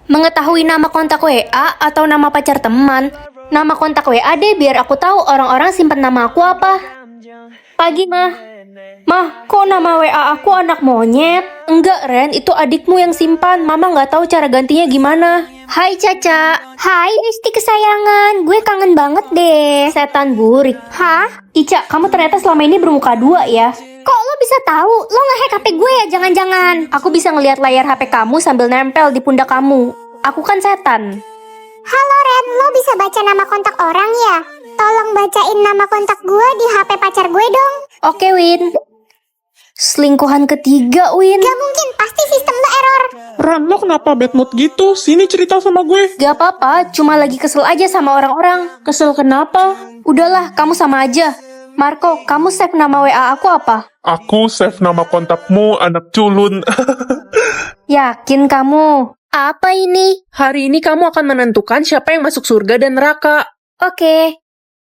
Mengetahui nama kontak WA atau nama pacar teman? Nama kontak WA deh biar aku tahu orang-orang simpen nama aku apa. Pagi, Mah. Mah, kok nama WA aku anak monyet? Enggak, Ren, itu adikmu yang simpan. Mama nggak tahu cara gantinya gimana. Hai, Caca. Hai, Isti kesayangan. Gue kangen banget deh. Setan burik. Hah? Ica, kamu ternyata selama ini bermuka dua ya? Kok lo bisa tahu? Lo nge-hack HP gue ya? Jangan-jangan. Aku bisa ngelihat layar HP kamu sambil nempel di pundak kamu. Aku kan setan. Halo Ren, lo bisa baca nama kontak orang ya? Tolong bacain nama kontak gue di HP pacar gue dong. Oke, Win. Selingkuhan ketiga, Win. Gak mungkin, pasti sistem lo error. Ran, lo kenapa bad mood gitu? Sini cerita sama gue. Gak apa-apa, cuma lagi kesel aja sama orang-orang. Kesel kenapa? Udahlah, kamu sama aja. Marco, kamu save nama WA aku apa? Aku save nama kontakmu anak culun. Yakin kamu? Apa ini? Hari ini kamu akan menentukan siapa yang masuk surga dan neraka. Oke.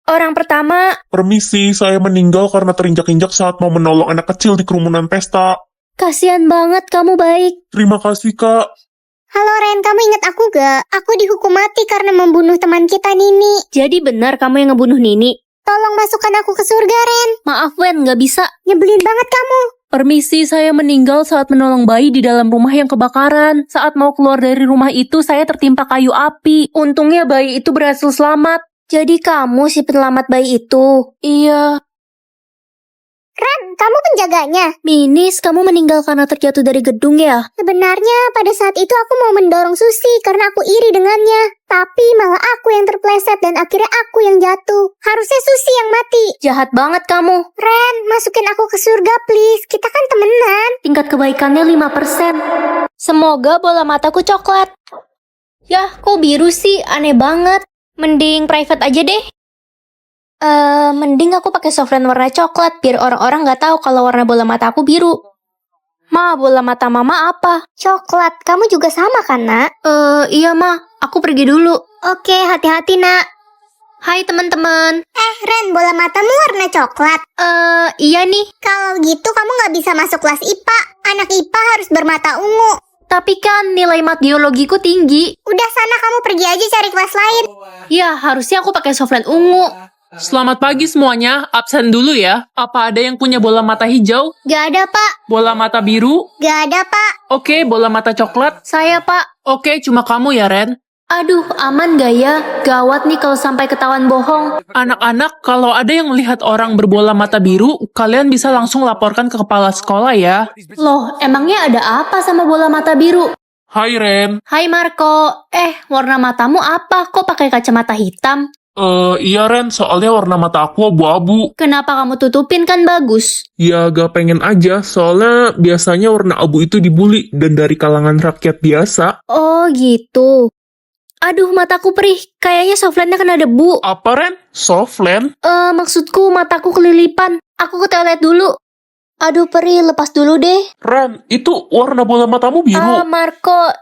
Orang pertama, Permisi, saya meninggal karena terinjak-injak saat mau menolong anak kecil di kerumunan pesta. kasihan banget kamu baik. Terima kasih, Kak. Halo Ren, kamu ingat aku gak? Aku dihukum mati karena membunuh teman kita Nini. Jadi benar kamu yang ngebunuh Nini? Tolong masukkan aku ke surga Ren. Maaf, Wen, nggak bisa. Nyebelin banget kamu. Permisi, saya meninggal saat menolong bayi di dalam rumah yang kebakaran. Saat mau keluar dari rumah itu, saya tertimpa kayu api. Untungnya bayi itu berhasil selamat. Jadi kamu si penyelamat bayi itu? Iya. Ren, kamu penjaganya. Minis, kamu meninggal karena terjatuh dari gedung ya? Sebenarnya pada saat itu aku mau mendorong Susi karena aku iri dengannya. Tapi malah aku yang terpleset dan akhirnya aku yang jatuh. Harusnya Susi yang mati. Jahat banget kamu. Ren, masukin aku ke surga please. Kita kan temenan. Tingkat kebaikannya 5%. Semoga bola mataku coklat. Yah, kok biru sih? Aneh banget. Mending private aja deh. Mending aku pakai softline warna coklat biar orang-orang nggak tahu kalau warna bola mata aku biru. Ma, bola mata mama apa? Coklat, kamu juga sama kan nak? Iya ma, aku pergi dulu. Oke, hati-hati nak. Hai teman-teman. Ren, bola matamu warna coklat. Iya nih. Kalau gitu kamu nggak bisa masuk kelas IPA. Anak IPA harus bermata ungu. Tapi kan nilai mat biologiku tinggi. Udah sana kamu pergi aja cari kelas lain. Ya, harusnya aku pakai softline ungu. Selamat pagi semuanya, absen dulu ya. Apa ada yang punya bola mata hijau? Gak ada pak. Bola mata biru? Gak ada pak. Oke, bola mata coklat? Saya pak. Oke, cuma kamu ya Ren. Aduh, aman gak ya? Gawat nih kalau sampai ketahuan bohong. Anak-anak, kalau ada yang melihat orang berbola mata biru, kalian bisa langsung laporkan ke kepala sekolah ya. Loh, emangnya ada apa sama bola mata biru? Hai, Ren. Hai Marco. Warna matamu apa? Kok pakai kacamata hitam? Iya, Ren. Soalnya warna mata aku abu-abu. Kenapa kamu tutupin kan bagus? Ya, gak pengen aja. Soalnya biasanya warna abu itu dibully dan dari kalangan rakyat biasa. Oh gitu. Aduh, mataku perih. Kayaknya softline-nya kena debu. Apa, Ren? Softland? Maksudku mataku kelilipan. Aku ke toilet dulu. Aduh, perih. Lepas dulu deh. Ren, itu warna bola matamu biru. Marco.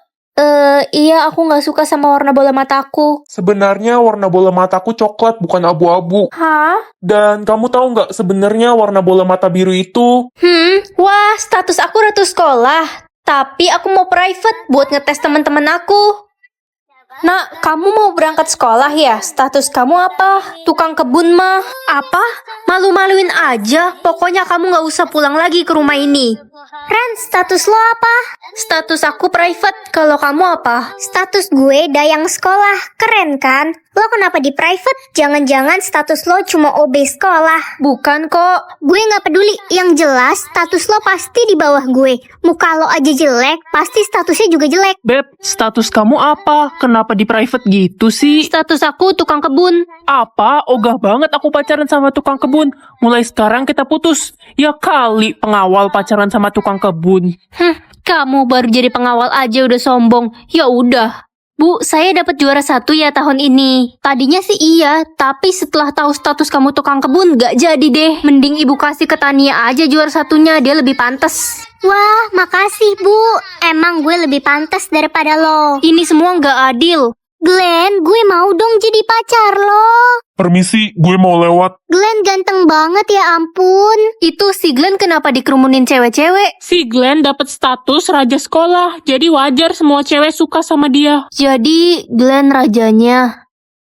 Iya, aku nggak suka sama warna bola mataku. Sebenarnya warna bola mataku coklat, bukan abu-abu. Hah? Dan kamu tahu nggak sebenarnya warna bola mata biru itu? Wah, status aku ratu sekolah. Tapi aku mau private buat ngetes teman-teman aku. Nak, kamu mau berangkat sekolah ya? Status kamu apa? Tukang kebun mah? Apa? Malu-maluin aja. Pokoknya kamu nggak usah pulang lagi ke rumah ini. Ren, status lo apa? Status aku private. Kalau kamu apa? Status gue dayang sekolah. Keren kan? Lo kenapa di private? Jangan-jangan status lo cuma OB sekolah. Bukan kok. Gue gak peduli. Yang jelas status lo pasti di bawah gue. Muka lo aja jelek, pasti statusnya juga jelek. Beb, status kamu apa? Kenapa di private gitu sih? Status aku tukang kebun. Apa? Ogah banget aku pacaran sama tukang kebun. Mulai sekarang kita putus. Ya kali pengawal pacaran sama tukang kebun. Kamu baru jadi pengawal aja udah sombong. Ya udah. Bu, saya dapat juara 1 ya tahun ini. Tadinya sih iya, tapi setelah tahu status kamu tukang kebun gak jadi deh. Mending ibu kasih ke Tania aja juara 1-nya, dia lebih pantas. Wah, makasih bu. Emang gue lebih pantas daripada lo. Ini semua gak adil. Glenn, gue mau dong jadi pacar lo. Permisi, gue mau lewat. Glenn ganteng banget ya ampun. Itu si Glenn kenapa dikerumunin cewek-cewek? Si Glenn dapat status raja sekolah, jadi wajar semua cewek suka sama dia. Jadi Glenn rajanya.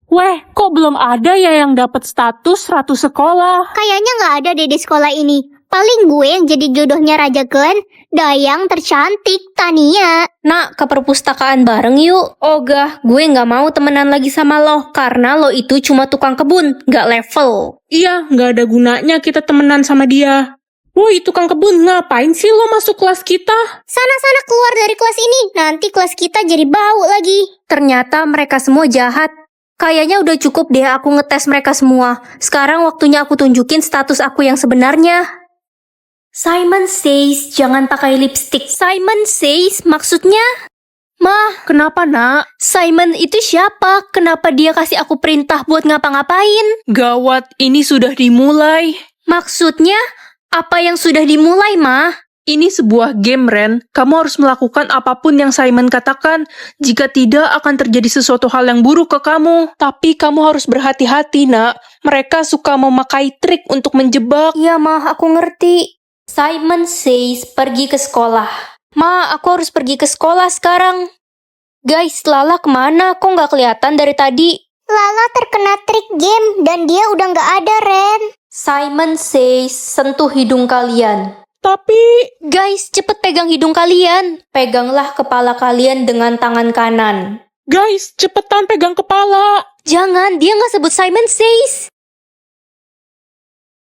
Weh, kok belum ada ya yang dapat status ratu sekolah? Kayaknya nggak ada deh di sekolah ini. Paling gue yang jadi jodohnya Raja Glenn, Dayang tercantik, Tania. Nak, ke perpustakaan bareng yuk. Ogah, gue nggak mau temenan lagi sama lo, karena lo itu cuma tukang kebun, nggak level. Iya, nggak ada gunanya kita temenan sama dia. Woi, tukang kebun, ngapain sih lo masuk kelas kita? Sana-sana keluar dari kelas ini, nanti kelas kita jadi bau lagi. Ternyata mereka semua jahat. Kayaknya udah cukup deh aku ngetes mereka semua. Sekarang waktunya aku tunjukin status aku yang sebenarnya. Simon says jangan pakai lipstick. Simon says maksudnya? Mah, Kenapa, nak? Simon itu siapa? Kenapa dia kasih aku perintah buat ngapa-ngapain? Gawat, ini sudah dimulai. Maksudnya, apa yang sudah dimulai, Mah? Ini sebuah game, Ren. Kamu harus melakukan apapun yang Simon katakan. Jika tidak, akan terjadi sesuatu hal yang buruk ke kamu. Tapi kamu harus berhati-hati, nak. Mereka suka memakai trik untuk menjebak. Iya, Mah, aku ngerti. Simon says pergi ke sekolah. Ma, aku harus pergi ke sekolah sekarang. Guys, Lala kemana? Kok nggak kelihatan dari tadi? Lala terkena trik game dan dia udah nggak ada, Ren. Simon says sentuh hidung kalian. Tapi, Guys, cepet pegang hidung kalian. Peganglah kepala kalian dengan tangan kanan. guys, cepetan pegang kepala. Jangan, dia nggak sebut Simon says.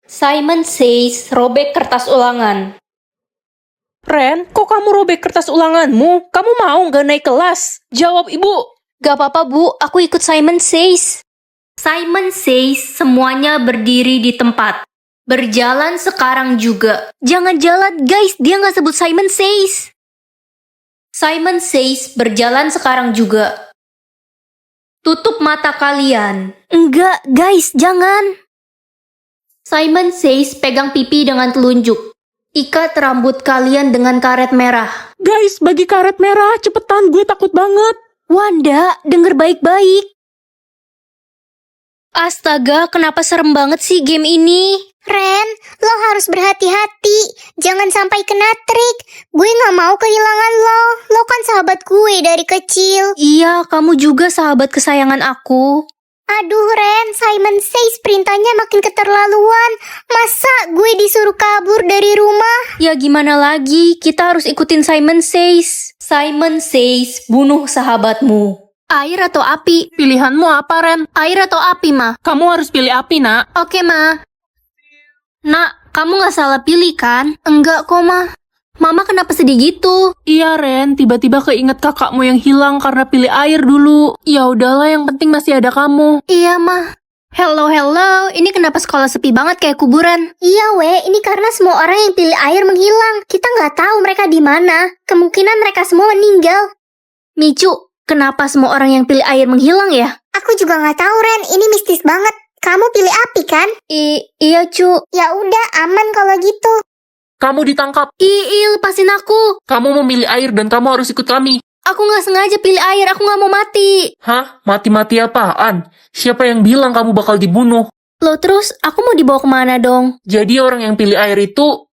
Simon says robek kertas ulangan. Ren, kok kamu robek kertas ulanganmu? Kamu mau nggak naik kelas? Jawab, Ibu. Gak apa-apa, Bu. Aku ikut Simon says. Simon says semuanya berdiri di tempat. Berjalan sekarang juga. Jangan jalan, guys. Dia nggak sebut Simon says. Simon says berjalan sekarang juga. Tutup mata kalian. Enggak, guys. Jangan. Simon says pegang pipi dengan telunjuk. Ikat rambut kalian dengan karet merah. Guys, bagi karet merah, cepetan, gue takut banget. Wanda, denger baik-baik. Astaga, kenapa serem banget sih game ini? Ren, lo harus berhati-hati. Jangan sampai kena trik. Gue nggak mau kehilangan lo. Lo kan sahabat gue dari kecil. Iya, kamu juga sahabat kesayangan aku. Aduh, Ren, Simon says perintahnya makin keterlaluan. Masa gue disuruh kabur dari rumah? Ya gimana lagi, kita harus ikutin Simon says. Simon says, bunuh sahabatmu. Air atau api? Pilihanmu apa, Ren? Air atau api, Ma? Kamu harus pilih api, nak. Oke, Ma. Nak, kamu gak salah pilih kan? Enggak kok, Ma. Mama kenapa sedih gitu? Iya, Ren, tiba-tiba keinget kakakmu yang hilang karena pilih air dulu. Ya udahlah, yang penting masih ada kamu. Iya, Ma. Hello, ini kenapa sekolah sepi banget kayak kuburan? Iya, ini karena semua orang yang pilih air menghilang. Kita nggak tahu mereka di mana. Kemungkinan mereka semua meninggal. Micu, kenapa semua orang yang pilih air menghilang ya? Aku juga nggak tahu, Ren. Ini mistis banget. Kamu pilih api kan? Iya, Cu. Ya udah, aman kalau gitu. Kamu ditangkap. Lepasin aku. Kamu memilih air dan kamu harus ikut kami. Aku gak sengaja pilih air, aku gak mau mati. Hah? Mati-mati apaan? Siapa yang bilang kamu bakal dibunuh? Loh terus, aku mau dibawa kemana dong? Jadi orang yang pilih air itu